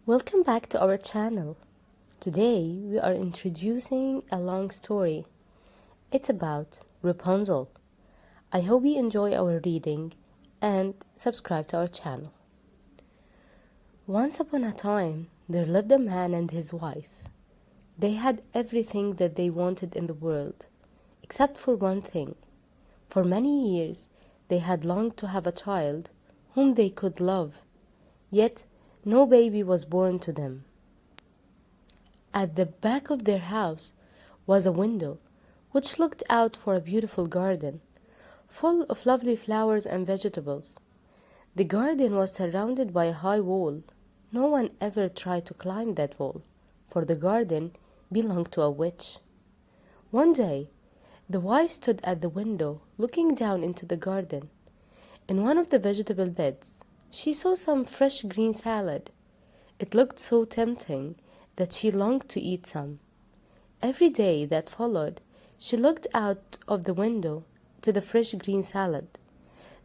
Welcome back to our channel. Today we are introducing a long story. It's about Rapunzel. I hope you enjoy our reading and subscribe to our channel. Once upon a time, there lived a man and his wife. They had everything that they wanted in the world, except for one thing. For many years, they had longed to have a child whom they could love, yet no baby was born to them. At the back of their house was a window which looked out for a beautiful garden, full of lovely flowers and vegetables. The garden was surrounded by a high wall. No one ever tried to climb that wall, for the garden belonged to a witch. One day, the wife stood at the window looking down into the garden. In one of the vegetable beds, she saw some fresh green salad. It looked so tempting that she longed to eat some. Every day that followed, she looked out of the window to the fresh green salad.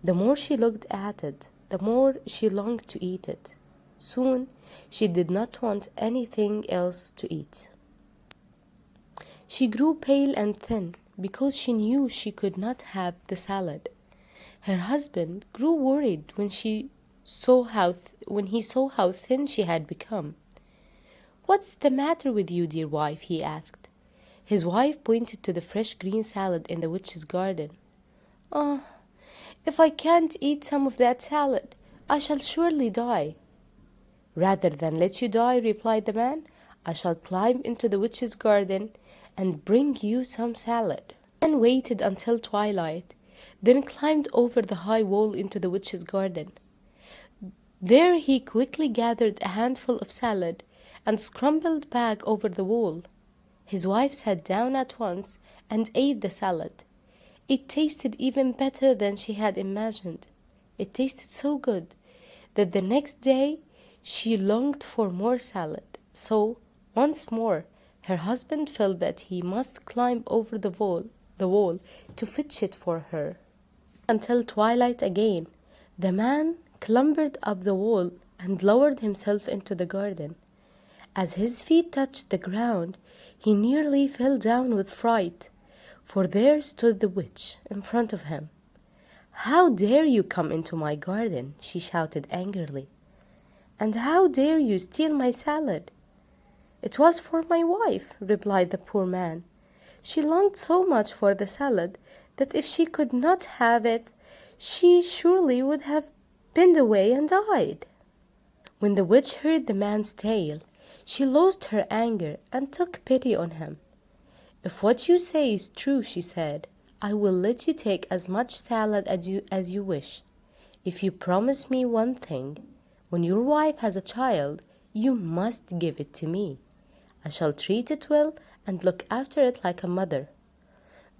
The more she looked at it, the more she longed to eat it. Soon, she did not want anything else to eat. She grew pale and thin because she knew she could not have the salad. Her husband grew worried when he saw how thin she had become. "What's the matter with you, dear wife?" he asked. His wife pointed to the fresh green salad in the witch's garden. "Oh, if I can't eat some of that salad, I shall surely die." "Rather than let you die," replied the man, "I shall climb into the witch's garden and bring you some salad." The man waited until twilight, then climbed over the high wall into the witch's garden. There he quickly gathered a handful of salad and scrambled back over the wall. His wife sat down at once and ate the salad. It tasted even better than she had imagined. It tasted so good that the next day she longed for more salad. So, once more, her husband felt that he must climb over the wall to fetch it for her. Until twilight again, the man clambered up the wall and lowered himself into the garden. As his feet touched the ground, he nearly fell down with fright, for there stood the witch in front of him. "How dare you come into my garden?" she shouted angrily. "And how dare you steal my salad?" "It was for my wife," replied the poor man. "She longed so much for the salad that if she could not have it, she surely would have pinned away and died." When the witch heard the man's tale, she lost her anger and took pity on him. "If what you say is true," she said, "I will let you take as much salad as you wish. If you promise me one thing, when your wife has a child, you must give it to me. I shall treat it well and look after it like a mother."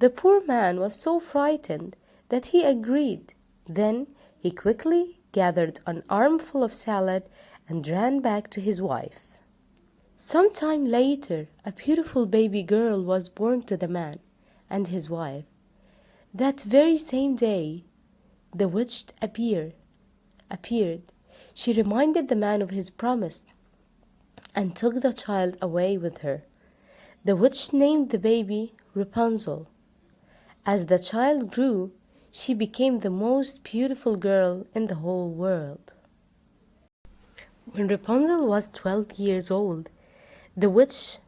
The poor man was so frightened that he agreed. Then he quickly gathered an armful of salad and ran back to his wife. Some time later, a beautiful baby girl was born to the man and his wife. That very same day, the witch appeared. She reminded the man of his promise and took the child away with her. The witch named the baby Rapunzel. As the child grew, she became the most beautiful girl in the whole world. When Rapunzel was 12 years old, the witch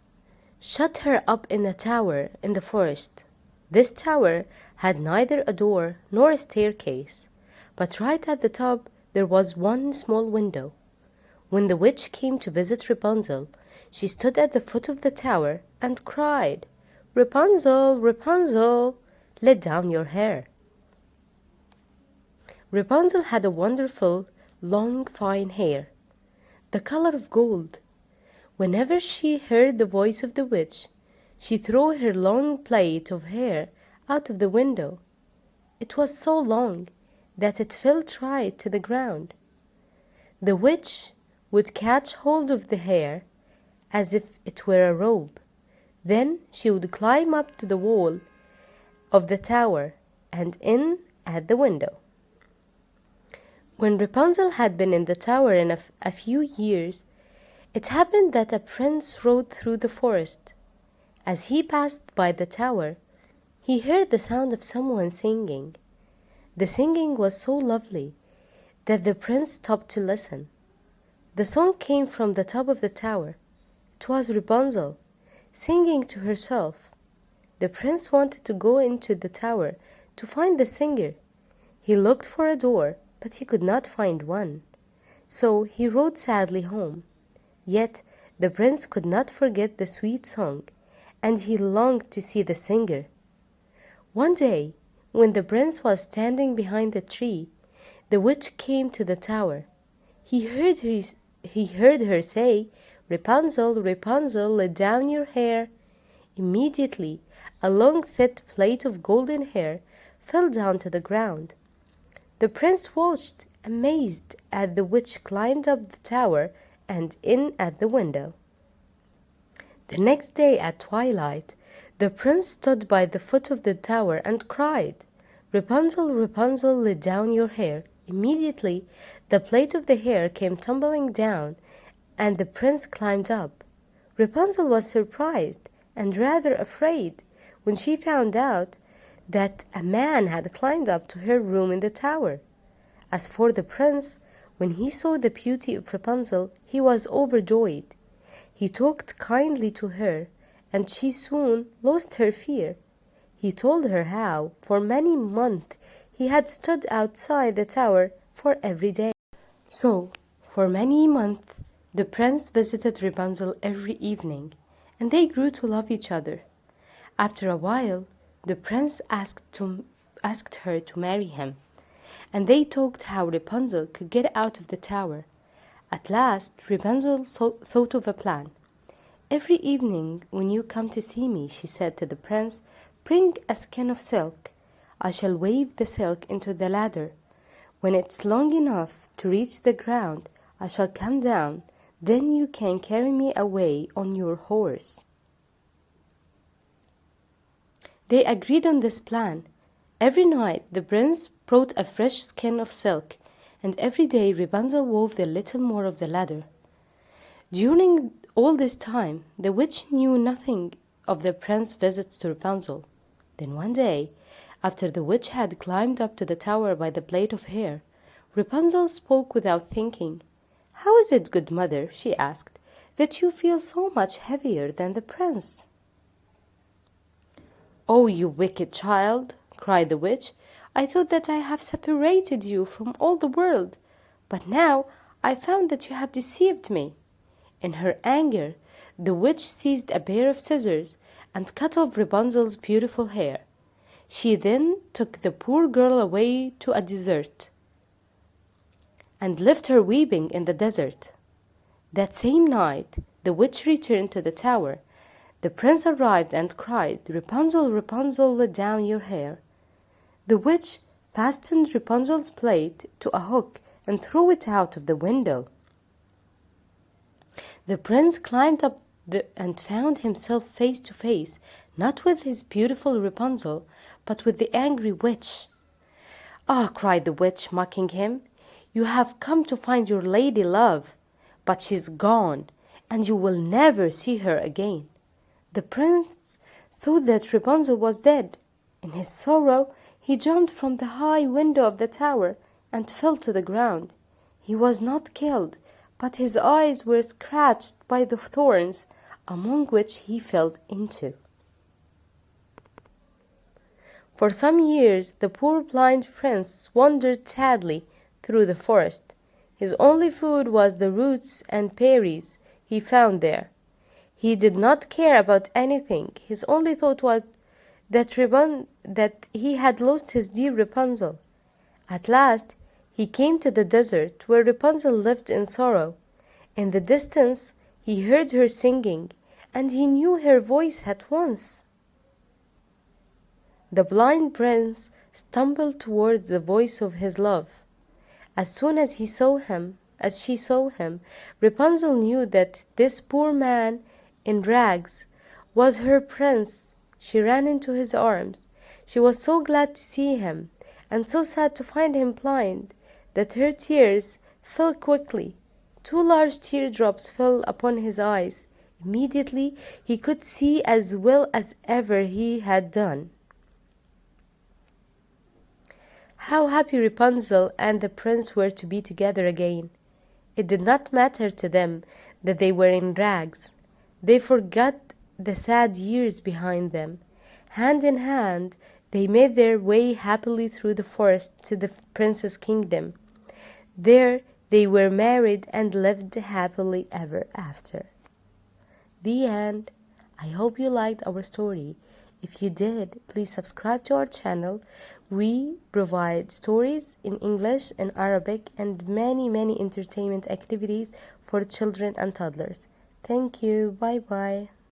shut her up in a tower in the forest. This tower had neither a door nor a staircase, but right at the top there was one small window. When the witch came to visit Rapunzel, she stood at the foot of the tower and cried, "Rapunzel, Rapunzel, let down your hair." Rapunzel had a wonderful, long, fine hair, the color of gold. Whenever she heard the voice of the witch, she threw her long plait of hair out of the window. It was so long that it fell right to the ground. The witch would catch hold of the hair as if it were a rope. Then she would climb up to the wall of the tower and in at the window. When Rapunzel had been in the tower a few years, It happened that a prince rode through the forest. As he passed by the tower, he heard the sound of someone singing. The singing was so lovely that the prince stopped to listen. The song came from the top of the tower. It was Rapunzel, singing to herself. The prince wanted to go into the tower to find the singer. He looked for a door, but he could not find one. So he rode sadly home. Yet the prince could not forget the sweet song, and he longed to see the singer. One day, when the prince was standing behind the tree, the witch came to the tower. He heard her say, "Rapunzel, Rapunzel, let down your hair." Immediately, a long thick plait of golden hair fell down to the ground. The prince watched, amazed, as the witch climbed up the tower and in at the window. The next day at twilight, the prince stood by the foot of the tower and cried, "Rapunzel, Rapunzel, let down your hair." Immediately, the plait of the hair came tumbling down, and the prince climbed up. Rapunzel was surprised and rather afraid when she found out that a man had climbed up to her room in the tower. As for the prince, when he saw the beauty of Rapunzel, he was overjoyed. He talked kindly to her, and she soon lost her fear. He told her how, for many months, he had stood outside the tower for every day. So, for many months, the prince visited Rapunzel every evening, and they grew to love each other. After a while, the prince asked her to marry him, and they talked how Rapunzel could get out of the tower. At last, Rapunzel thought of a plan. "Every evening when you come to see me," she said to the prince, "bring a skein of silk. I shall weave the silk into the ladder. When it's long enough to reach the ground, I shall come down. Then you can carry me away on your horse." They agreed on this plan. Every night the prince brought a fresh skein of silk, and every day Rapunzel wove a little more of the ladder. During all this time, the witch knew nothing of the prince's visit to Rapunzel. Then one day, after the witch had climbed up to the tower by the plait of hair, Rapunzel spoke without thinking. "How is it, good mother," she asked, "that you feel so much heavier than the prince?" "Oh, you wicked child," cried the witch, "I thought that I have separated you from all the world, but now I found that you have deceived me." In her anger, the witch seized a pair of scissors and cut off Rapunzel's beautiful hair. She then took the poor girl away to a desert and left her weeping in the desert. That same night, the witch returned to the tower. The prince arrived and cried, "Rapunzel, Rapunzel, let down your hair." The witch fastened Rapunzel's plait to a hook and threw it out of the window. The prince climbed up and found himself face to face, not with his beautiful Rapunzel, but with the angry witch. "Ah," cried the witch, mocking him, "you have come to find your lady love, but she's gone, and you will never see her again." The prince thought that Rapunzel was dead. In his sorrow, he jumped from the high window of the tower and fell to the ground. He was not killed, but his eyes were scratched by the thorns, among which he fell into. For some years, the poor blind prince wandered sadly through the forest. His only food was the roots and berries he found there. He did not care about anything. His only thought was that he had lost his dear Rapunzel. At last, he came to the desert where Rapunzel lived in sorrow. In the distance, he heard her singing, and he knew her voice at once. The blind prince stumbled towards the voice of his love. As soon as she saw him, Rapunzel knew that this poor man in rags was her prince. She ran into his arms. She was so glad to see him, and so sad to find him blind, that her tears fell quickly. Two large teardrops fell upon his eyes. Immediately he could see as well as ever he had done. How happy Rapunzel and the prince were to be together again. It did not matter to them that they were in rags. They forgot the sad years behind them. Hand in hand, they made their way happily through the forest to the prince's kingdom. There they were married and lived happily ever after. The end. I hope you liked our story. If you did, please subscribe to our channel. We provide stories in English and Arabic and many entertainment activities for children and toddlers. Thank you. Bye bye.